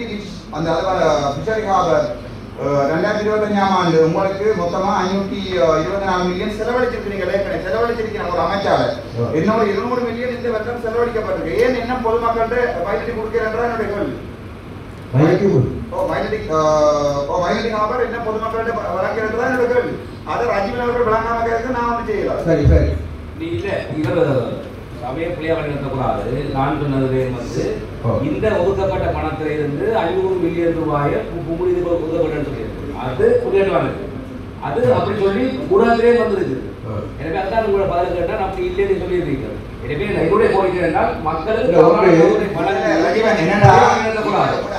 Connectivity அந்த fishery harbour 2025ஆம் ஆண்டு உங்களுக்கு மொத்தமா 524 மில்லியன் செலவழிச்சிருக்கீங்க. ஏற்கனவே செலவழிச்சிருக்கீங்க ஒரு அமைச்சாளர். இன்னொரு 200 மில்லியன் இந்த வருடம் செலவழிக்கப்பட்டிருக்கு. ஏன் என்ன பொதுமக்களுக்கு வயலட்டி கொடுக்கிறேன்றா என்னுடைய கேள்வி. வயலட்டி ஹார்பர் என்ன பொதுமக்களுக்கு வழங்குறதுதான் என்னோட கேள்வி. அதை ராஜீவ் அவர்கள் வழங்காம கேட்க நான் ஒன்றும் செய்யலாம். சரி சரி இல்ல இவர் சபையை பிள்ளையாக நடத்தக்கூடாது. நான் சொன்னது இந்த ஒதுக்கப்பட்ட பணத்தில இருந்து 500 மில்லியன் ரூபாயை ஒதுக்கப்பட்டு சொல்லியிருக்கு. அது புரியவானது. அது அப்படி சொல்லி கூடாதே வந்திருக்கு. எனவே அதான் உங்களோட பதில் கேட்டால் அப்படி இல்லைன்னு சொல்லியிருக்கீங்க. எனவே என்னுடைய கோரிக்கை என்றால் மக்களுக்கு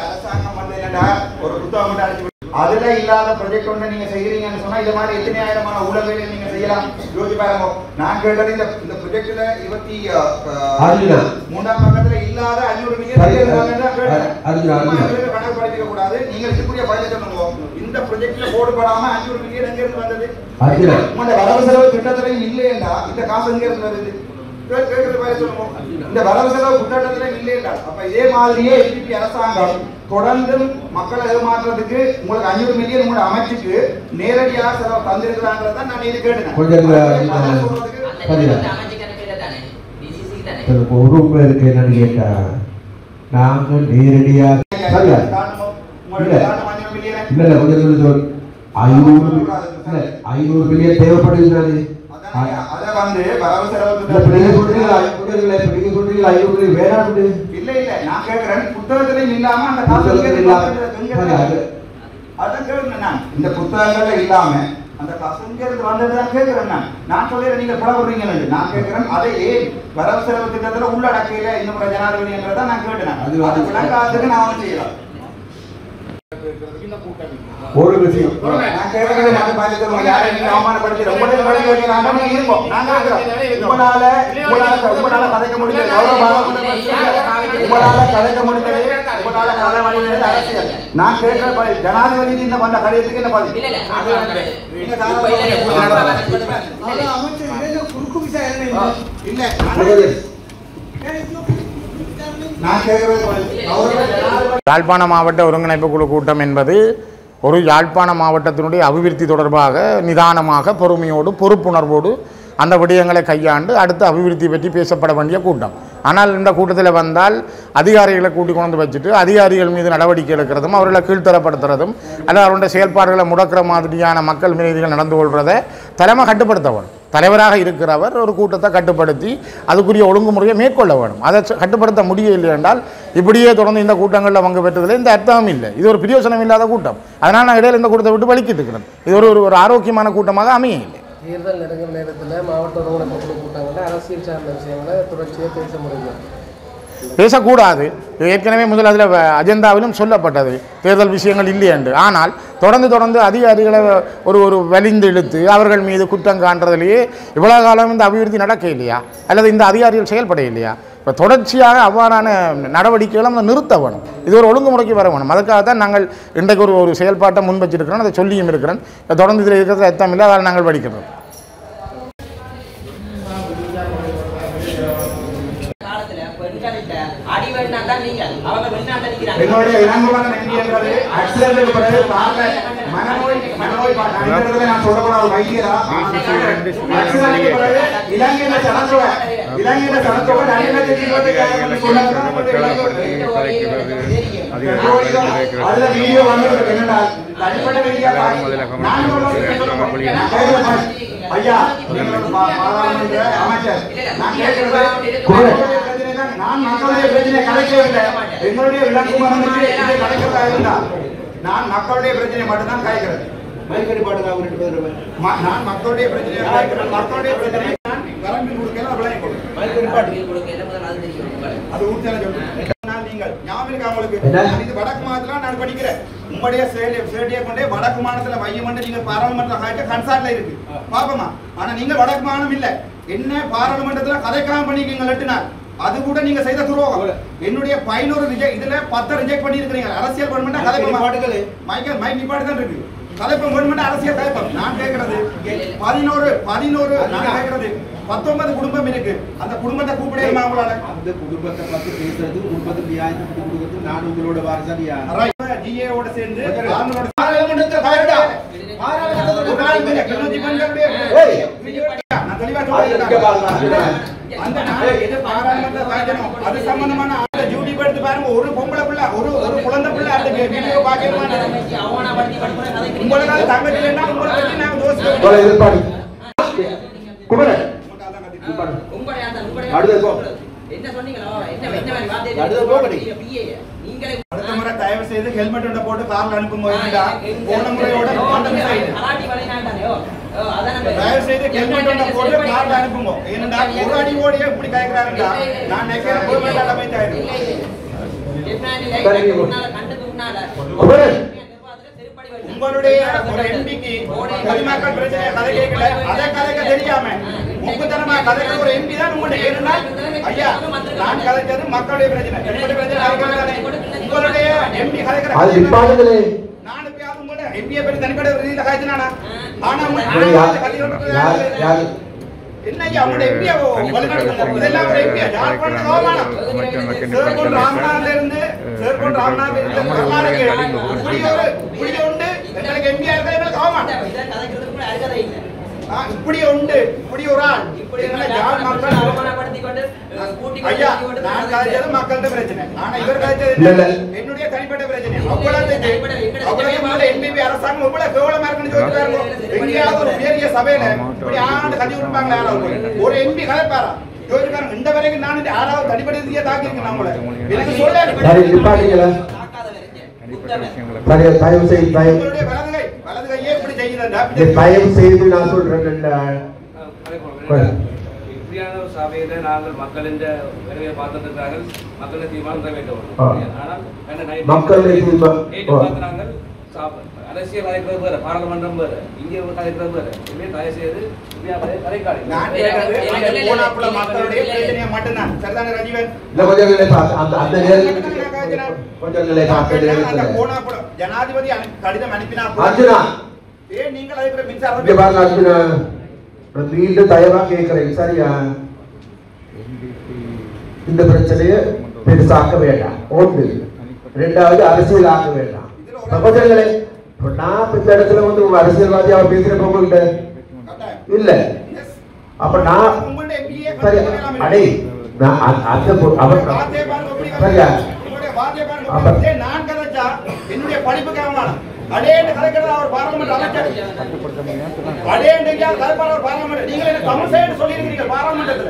அரசாங்கம் வந்து என்னடா ஒரு புத்தகம் அதுல இல்லாத ப்ராஜெக்ட் ஒன்று நீங்க செய்யறீங்கன்னு சொன்னா இந்த மாதிரி எத்தனை ஆயிரமான ஊழல்களை நீங்க செய்யலாம். யோசிச்சு பாருங்க. நான் கேட்டது இந்த ப்ராஜெக்ட்ல 23ஆம் பக்கத்துல இல்லாத 500 மில்லியன் கணக்கு படிக்க கூடாது. நீங்க இருக்கக்கூடிய பதில் சொல்லுங்க. இந்த ப்ராஜெக்ட்ல போடுபடாம 500 மில்லியன் எங்க இருந்து வந்தது? உங்களோட வரவு செலவு திட்டத்திலையும் இல்லையா? இந்த காசு எங்க இருந்து வருது? இந்த வரவு செலவு திட்டத்தில இல்லையா? அப்ப இதே மாதிரியே எல்பிபி அரசாங்கம் தொடர்ந்து மக்களை ஏமாற்றுறதுக்கு உங்களுக்கு 500 மில்லியன் உங்களோட அமைச்சுக்கு நேரடியாக செலவு தந்திருக்கிறாங்கிறத நான் இது கேட்டேன். என்னன்னு கேட்டா நாங்கள் நேரடியாக 500 மில்லியன் தேவைப்படுகிறது. அத வந்து வரவு செலவு வேணாம் இல்ல இல்ல நான் கேக்குறேன். புத்தகத்திலையும் இல்லாம அந்த காசு அதான் கேட்கிறேன். நான் இந்த புத்தகங்கள்ல இல்லாம அந்த காசு எங்க இருந்து வந்ததுதான் கேட்கிறேன். நான் சொல்லிடுறேன் நீங்க புலப்படுறீங்கன்னு. நான் கேட்கிறேன் அதை ஏன் வரவு செலவு திட்டத்துல உள்ளடக்கையில இந்த முறை ஜனாதிபதி என்றதான் நான் கேட்டேன். அது விளங்காததுக்கு நான் வந்து செய்யலாம். ஒரு விஷயம் நான் கேட்கறது நான் பாத்துக்கிறோம். யாரை நீங்க அவமானப்படுத்தி ரொம்ப வழி வைக்கிறாங்க நீங்க இருக்கோம். நான் கேட்கிறேன். உங்களால கதைக்க முடியல. உங்களால கதைக்க முடியல. உங்களால கதை வழிகிறது அரசியல். நான் கேட்கிற ஜனாதிபதி இந்த பண்ண கடிதத்துக்கு என்ன பதில்? இல்ல யாழ்ப்பாண மாவட்ட ஒருங்கிணைப்பு குழு கூட்டம் என்பது ஒரு யாழ்ப்பாண மாவட்டத்தினுடைய அபிவிருத்தி தொடர்பாக நிதானமாக பொறுமையோடு பொறுப்புணர்வோடு அந்த விடயங்களை கையாண்டு அடுத்த அபிவிருத்தி பற்றி பேசப்பட வேண்டிய கூட்டம். ஆனால் இந்த கூட்டத்தில் வந்தால் அதிகாரிகளை கூட்டி கொண்டு வச்சுட்டு அதிகாரிகள் மீது நடவடிக்கை எடுக்கிறதும் அவர்களை கீழ்த்தரப்படுத்துறதும் அல்லது அவருடைய செயல்பாடுகளை முடக்கிற மாதிரியான மக்கள் மீதிகள் நடந்து கொள்வதை தலைமை கட்டுப்படுத்தவன். தலைவராக இருக்கிறவர் ஒரு கூட்டத்தை கட்டுப்படுத்தி அதுக்குரிய ஒழுங்குமுறையை மேற்கொள்ள வேணும். அதை கட்டுப்படுத்த முடியவில்லை என்றால் இப்படியே தொடர்ந்து இந்த கூட்டங்களில் பங்கு பெற்றதில் இந்த அர்த்தமும் இல்லை. இது ஒரு பிரயோசனம் இல்லாத கூட்டம். அதனால் நான் இடையில் இந்த கூட்டத்தை விட்டு வலிக்கிட்டு இருக்கிறேன். இது ஒரு ஆரோக்கியமான கூட்டமாக அமைய இல்லை. தேர்தல் நெருங்கிற நேரத்தில் மாவட்ட ஒருங்கிணைப்பு கூட்டங்களில் அரசியல் சார்ந்த விஷயங்களை தொடர்ச்சியாக பேச முடியும். பேசக்கூடாது. ஏற்கனவே முதல் அதில் அஜெண்டாவிலும் சொல்லப்பட்டது தேர்தல் விஷயங்கள் இல்லை என்று. ஆனால் தொடர்ந்து அதிகாரிகளை ஒரு வலிந்து இழுத்து அவர்கள் மீது குற்றம் காண்றதிலேயே இவ்வளோ காலம் இந்த அபிவிருத்தி நடக்க இல்லையா அல்லது இந்த அதிகாரிகள் செயல்பட இல்லையா? இப்போ தொடர்ச்சியாக அவ்வாறான நடவடிக்கைகளை நம்ம நிறுத்த வேணும். இது ஒரு ஒழுங்குமுறைக்கு வர வேணும். அதுக்காகத்தான் நாங்கள் இன்றைக்கு ஒரு செயல்பாட்டை முன் வச்சிருக்கிறோம். அதை சொல்லியும் இருக்கிறேன். தொடர்ந்து இதில் இருக்கிறது அர்த்தம் இல்லை. அதை நாங்கள் படிக்கிறோம். என்னுடைய இளங்குமரன் எம்பி என்றது ஆக்சிடென்ட்க்கு பிறகு மனநோய் நான் சொல்லக்கூடாது வைத்தியரா ஆக்சிடென்ட்க்கு பிறகு இலங்கையில சனத்தொகை 250,000 அதுல வீடியோ வந்துருக்கு. என்னன்னா தனிப்பட்ட வீடியோ ஐயா பாராளுமன்ற அமைச்சர் நான் கேட்கிறது நான் மக்களுடைய பிரச்சனையை கலைக்கவில்லை. என்னுடைய இளங்குமரனுக்கு இதை கலைக்கிறதா இருந்தா நான் மக்களுடைய பிரச்சனையை மட்டும்தான் கலைக்கிறேன். நான் மக்களுடைய பிரச்சனையை கலைக்கிறேன். மக்களுடைய பிரச்சனையை நான் வரம்பு கொடுக்கல அவ்வளவு அது ஊர்ச்சால சொல்றேன். நீங்கள் ஞாபகம் அவங்களுக்கு இது வடக்கு மாநிலத்தில் நான் படிக்கிறேன். உங்களுடைய சேடியை கொண்டே வடக்கு மாநிலத்தில் மையம் நீங்க பாராளுமன்ற கன்சார்ட்ல இருக்கு பாப்பமா. ஆனா நீங்க வடக்கு மாநிலம் இல்ல. என்ன பாராளுமன்றத்தில் கதைக்காம பண்ணிருக்கீங்க லெட்டுனார். அது கூட நீங்க செய்த துரோகம். என்னுடைய 11 இதுல 10 ரிஜெக்ட் பண்ணி இருக்கீங்க. அரசியல் கவர்மெண்ட் கதை மைக் நிப்பாட்டு தான் இருக்கு. கலைப்பம் வேணுமென்று அரசியல் கலைப்பம். நான் கேட்கறது 11 நான் கேட்கறது 19 குடும்பம் இருக்கு. அந்த குடும்பத்தை கூப்பிடலாமா உங்களால? அந்த குடும்பத்தை பத்தி பேசுறது, குடும்பத்தை நியாயத்தை பத்தி கொடுக்கிறது நான் உங்களோட வாரிசாரியா ஜிஏவோட சேர்ந்து பாராளுமன்றத்தை பாருடா. பாராளுமன்றத்தை ஒரு நாள் மீற கிணத்தி பண்றே. நான் தெளிவா சொல்றேன். அந்த நாளை எது பாராளுமன்றத்தை பாக்கணும். அது சம்பந்தமான அந்த டியூட்டி எடுத்து பாருங்க. ஒரு பொம்பளை பிள்ளை ஒரு குழந்தை பிள்ளை அந்த வீடியோ பாக்கணுமா? உங்களுக்கு தங்கச்சி இல்லைன்னா உங்களை பத்தி நாங்க யோசிக்கிறோம். குமரன் என்ன சொன்னீங்களோ என்ன அடுத்த முறை தயவு செய்து ஹெல்மெட் போட்டு கார்ல அனுப்பும் போது போன முறையோட தயவு செய்து ஹெல்மெட் போட்டு கார்ல அனுப்புங்க. ஏன்னா ஒரு அடி ஓடியே இப்படி கேட்கிறாருங்க. நான் நினைக்கிறேன் கவர்மெண்ட் அமைச்சாரு உங்களுடைய ஒரு எம்பிக்கு பொதுமக்கள் பிரச்சனையை கதை கேட்கல, அதை கதைக்க தெரியாம முக்குத்தனமா கதைக்கிற ஒரு எம்பி தான் உங்களுடைய. ஏன்னா ஐயா நான் கதைக்கிறது மக்களுடைய பிரச்சனை, தனிப்பட்ட பிரச்சனை. உங்களுடைய எம்பி கதைக்கிற நான் எப்பயாவது உங்களோட எம்பியை பற்றி தனிப்பட்ட ரீதியில கதைச்சினானா? ஆனா என்ன ஐயா உங்களுடைய எம்பியா வழிநடத்துங்க. இதெல்லாம் ஒரு எம்பியா யாழ்ப்பாண கவர்மானம் சேர்கொண்டு ராமநாதன்ல இருந்து இப்படி உண்டு எங்களுக்கு எம்பியா இருக்க எங்களுக்கு கவர்மானம் இப்படி உண்டு. இப்படி ஒரு ஆள் ஐயா நான் கதைச்சது மக்கள்கிட்ட பிரச்சனை. ஆனா இவர் கதைச்சது என்னுடைய தனிப்பட்ட பிரச்சனை. அவ்வளவு எம்பிபி அரசாங்கம் எவ்வளவு கேவலமா இருக்குன்னு சொல்லிட்டு எங்கேயாவது ஒரு பெரிய சபையில இப்படி ஆண்டு கட்டி விடுப்பாங்களா? யாராவது ஒரு எம்பி கதைப்பாரா? யோசிப்பாங்க. இந்த வரைக்கும் நான் யாராவது தனிப்பட்ட ரீதியா தாக்கியிருக்கேன். நம்மள எனக்கு சொல்ல வலது கையே இப்படி செய்யுது. நான் சொல்றேன் சபையில நாங்கள் மக்களின் பார்த்திருக்கிறார்கள். மக்களுடைய தீர்மானம் நாங்கள் அரசியல் கலைக்கிறது வேற, பாராளுமன்றம் வேற, இங்கே கலைக்கிறது வேற. தயவு செய்து ஜனாதிபதி கடிதம் அனுப்பினா மீண்டும் தயவா கேட்கிறேன். சரியா? இந்த பிரச்சனையை பெருசாக்க வேண்டாம். ஒன்று. இரண்டாவது அரசியல் ஆக்க வேண்டாம். சகோதரர்களே, நான் இந்த இடத்துல வந்து அரசியல்வாதி அவர் பேசுறப்ப உங்ககிட்ட இல்ல. அப்ப நான் சரி அடே சரியா? நான் கதைச்சா என்னுடைய படிப்புக்காக அடேன்னு கலைக்கிறது அவர் பாராளுமன்ற அமைச்சர். அடேன்னு கலைப்பாளர் பாராளுமன்ற. நீங்க என்ன தமிழ் சைடு சொல்லியிருக்கீங்க பாராளுமன்றத்துல.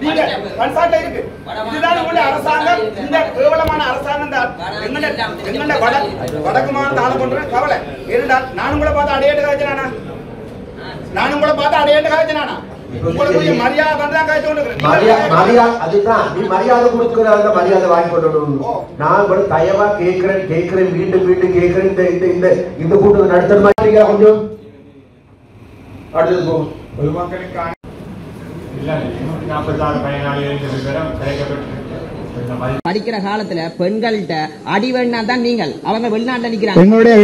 நீங்க கன்சார்ட்ல இருக்கு. இதுதான் உங்களுடைய அரசாங்கம். இந்த கேவலமான அரசாங்கம் தான் எங்கண்ட வடக்குமான தாழ கொண்டு கவலை. ஏனென்றால் நானும் கூட பார்த்து அடையேட்டு கலைச்சினானா? நானும் கூட பார்த்து அடையேட்டு கலைச்சினானா? உங்களுக்கு மரியாதை தான் கழிச்சு கொண்டு அதுதான் நீ மரியாதை கொடுக்குற மரியாதை வாங்கி கொண்டு நான் கூட தயவா கேட்கிறேன் மீண்டும் கேட்கிறேன். இந்த கூட்டம் நடத்துற மாதிரி கொஞ்சம் அடுத்தது போகும். பொதுமக்களுக்கான 46 பயனாளிகள் கிடைக்கப்பட்டு படிக்கிற காலத்துல பெண்கள்கிட்ட அடி வேணா தான் நீங்கள் அவங்க வெளிநாட்டுல நிக்கிறாங்க. எங்களுடைய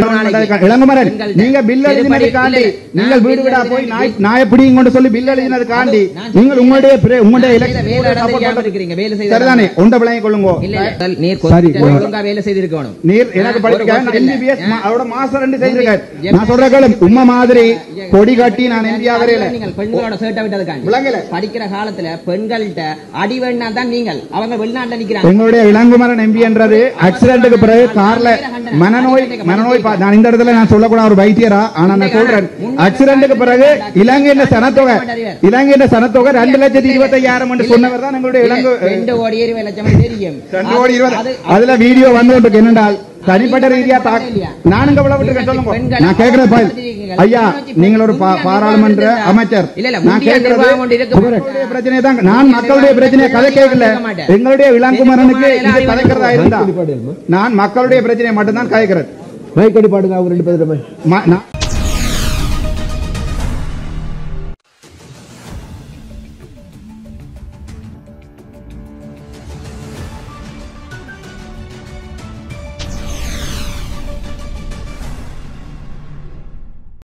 இளங்குமரன் நீங்க பில் எழுதினதுக்காண்டி நீங்கள் வீடு வீடா போய் நாயை பிடிங்க கொண்டு சொல்லி பில் எழுதினதுக்காண்டி நீங்கள் உங்களுடைய சரிதானே ஒன்றை விளங்கிக் கொள்ளுங்க. வேலை செய்திருக்கணும். நீர் எனக்கு படிக்க எம்பிபிஎஸ் அவரோட மாசம் 2 செய்திருக்கேன். நான் சொல்றேன் உண்மை மாதிரி கொடி கட்டி நான் எம்பியா வரையில நீங்கள் பெண்களோட சேட்டை விட்டதுக்காண்டி படிக்கிற காலத்துல பெண்கள்கிட்ட அடி வேணா தான் நீங்கள் அவங்க வெளிநாட்டுல எங்களுடைய இளங்குமரன் எம்பி என்றது ஆக்சிடென்ட்டுக்கு பிறகு கார்ல மனநோய் நான் இந்த இடத்துல நான் சொல்லக்கூடாது ஒரு வைத்தியரா. ஆனா நான் சொல்றேன் ஆக்சிடென்ட்டுக்கு பிறகு இலங்கையின் சனத்தொகை 2,25,000 என்று சொன்னவர் தான் எங்களுடைய இலங்கை 2 கோடி 20 லட்சம் தெரியும். 2 கோடி 20 அதுல வீடியோ வந்து என்னென்றால் தனிப்பட்ட ரீதியா நானும் கவலைப்பட்டு சொல்லுங்க. நான் கேட்கிறேன் ஐயா நீங்கள் ஒரு பாராளுமன்ற அமைச்சர். நான் கேட்கிறது பிரச்சனை தான். நான் மக்களுடைய பிரச்சனையை கதை கேட்கல. எங்களுடைய இளங்குமரனுக்கு கதைக்கிறதா இருந்தா நான் மக்களுடைய பிரச்சனையை மட்டும்தான் கதைக்கிறேன். மைக்கடி பாடுங்க அவங்க 2 பேரும்.